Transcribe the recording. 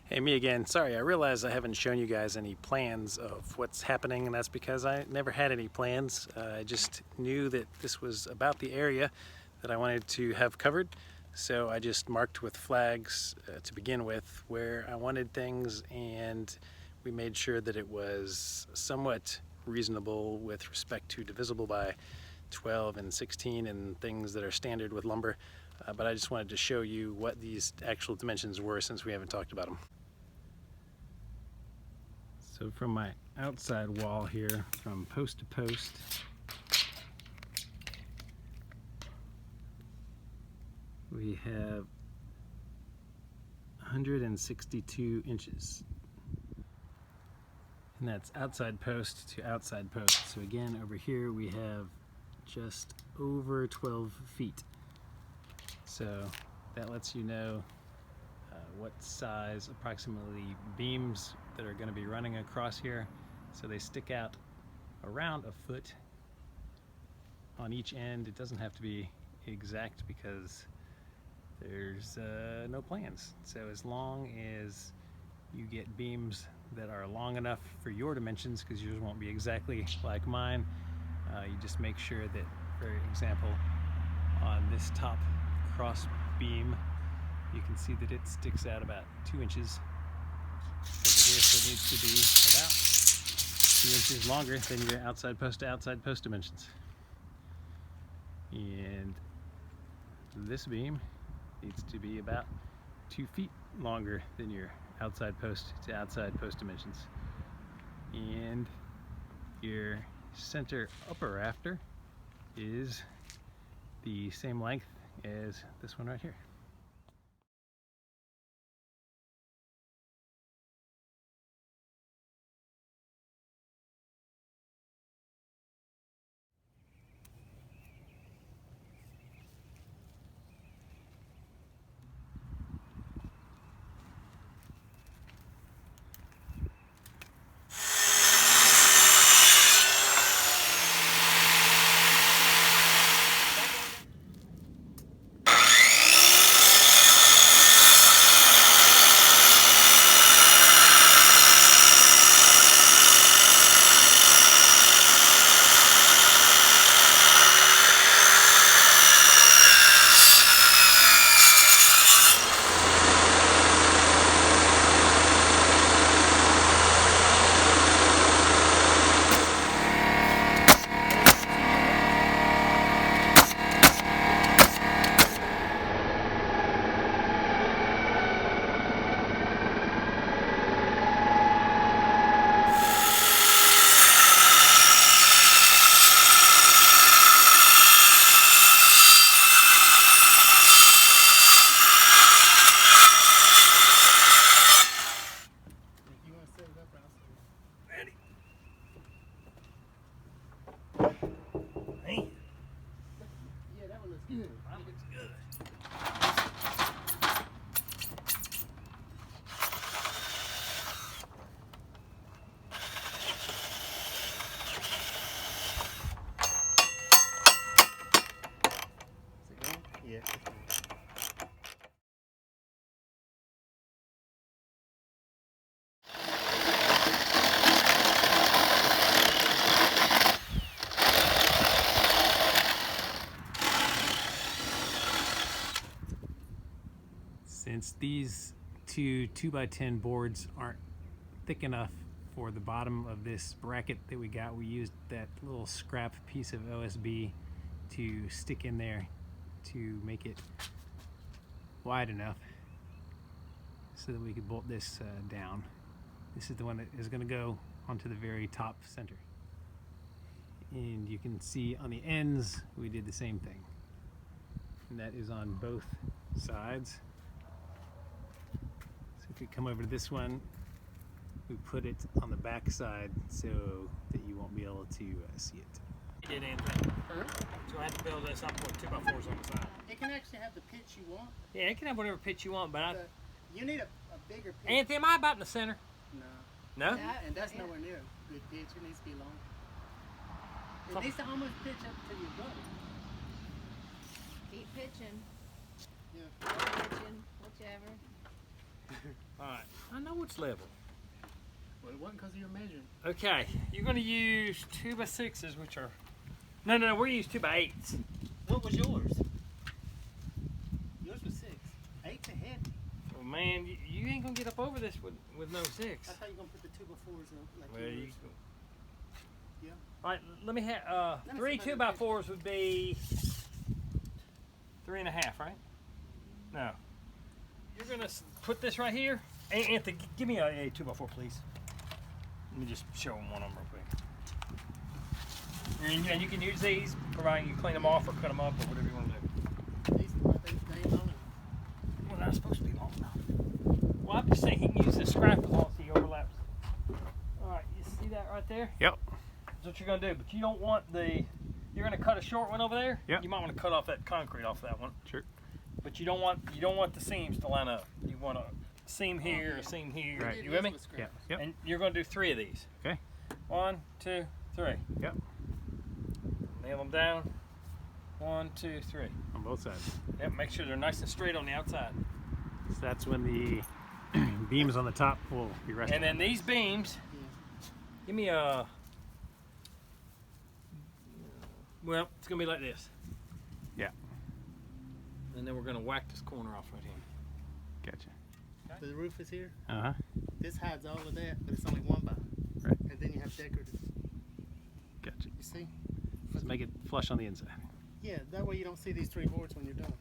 Hey, me again. Sorry, I realize I haven't shown you guys any plans of what's happening, and that's because I never had any plans. I just knew that this was about the area that I wanted to have covered, so I just marked with flags to begin with where I wanted things, and we made sure that it was somewhat reasonable with respect to divisible by 12 and 16 and things that are standard with lumber. But I just wanted to show you what these actual dimensions were since we haven't talked about them. So from my outside wall here, from post to post, we have 162 inches. And that's outside post to outside post. So again, over here we have just over 12 feet. So that lets you know what size approximately beams that are going to be running across here. So they stick out around a foot on each end. It doesn't have to be exact because there's no plans. So as long as you get beams that are long enough for your dimensions, because yours won't be exactly like mine, you just make sure that, for example, on this top cross beam, you can see that it sticks out about 2 inches over here, so it needs to be about 2 inches longer than your outside post to outside post dimensions. And this beam needs to be about 2 feet longer than your outside post to outside post dimensions. And your center upper rafter is the same length as this one right here. Yeah. Since these two 2x10 boards aren't thick enough for the bottom of this bracket that we got, we used that little scrap piece of OSB to stick in there to make it wide enough so that we could bolt this down. This is the one that is going to go onto the very top center. And you can see on the ends we did the same thing. And that is on both sides. So if we come over to this one, we put it on the back side so that you won't be able to see it. Did anything. So I had to build this up with 2x4s on the side. It can actually have the pitch you want. Yeah, it can have whatever pitch you want, but You need a bigger pitch. Anthony, am I about in the center? No. No? And that's nowhere near a good pitch. It needs to be long. It needs to almost pitch up to your butt. Keep pitching. Yeah. Or pitching, whichever. Alright. I know it's level. Well, it wasn't because you're measuring. Okay, you're going to use 2x6s, which are... No, we're going to use 2x8s. What was yours? Yours was 6. 8's a heavy. Oh, man, you ain't going to get up over this with no 6. I thought you were going to put the 2x4s up. Like Well, yours. Yeah. All right, let me have... Let me 3 see if I can 2x4s would be 3.5, right? No. You're going to put this right here. Anthony, give me a 2x4, please. Let me just show them one of them real quick. And you can use these, providing you clean them off or cut them up or whatever you want to do. These look like they ain't long enough. Well, they're not supposed to be long enough. Well, I'm just saying he can use this scrap as long as he overlaps. All right, you see that right there? Yep. That's what you're going to do, but you don't want the... You're going to cut a short one over there. Yep. You might want to cut off that concrete off that one. Sure. But you don't want the seams to line up. You want a seam here, a seam here. Right. You with me? Yeah. Yep. And you're going to do 3 of these. Okay. 1, 2, 3. Yep. Nail them down. 1, 2, 3. On both sides. Yep. Make sure they're nice and straight on the outside. So that's when the beams on the top will be resting. And then these beams. Give me a. Well, it's going to be like this. Yeah. And then we're going to whack this corner off right here. Gotcha. The roof is here. Uh-huh. This hides all of that, but it's only 1 by. Right. And then you have decorative. Gotcha. You see? Let's make it flush on the inside. Yeah, that way you don't see these 3 boards when you're done.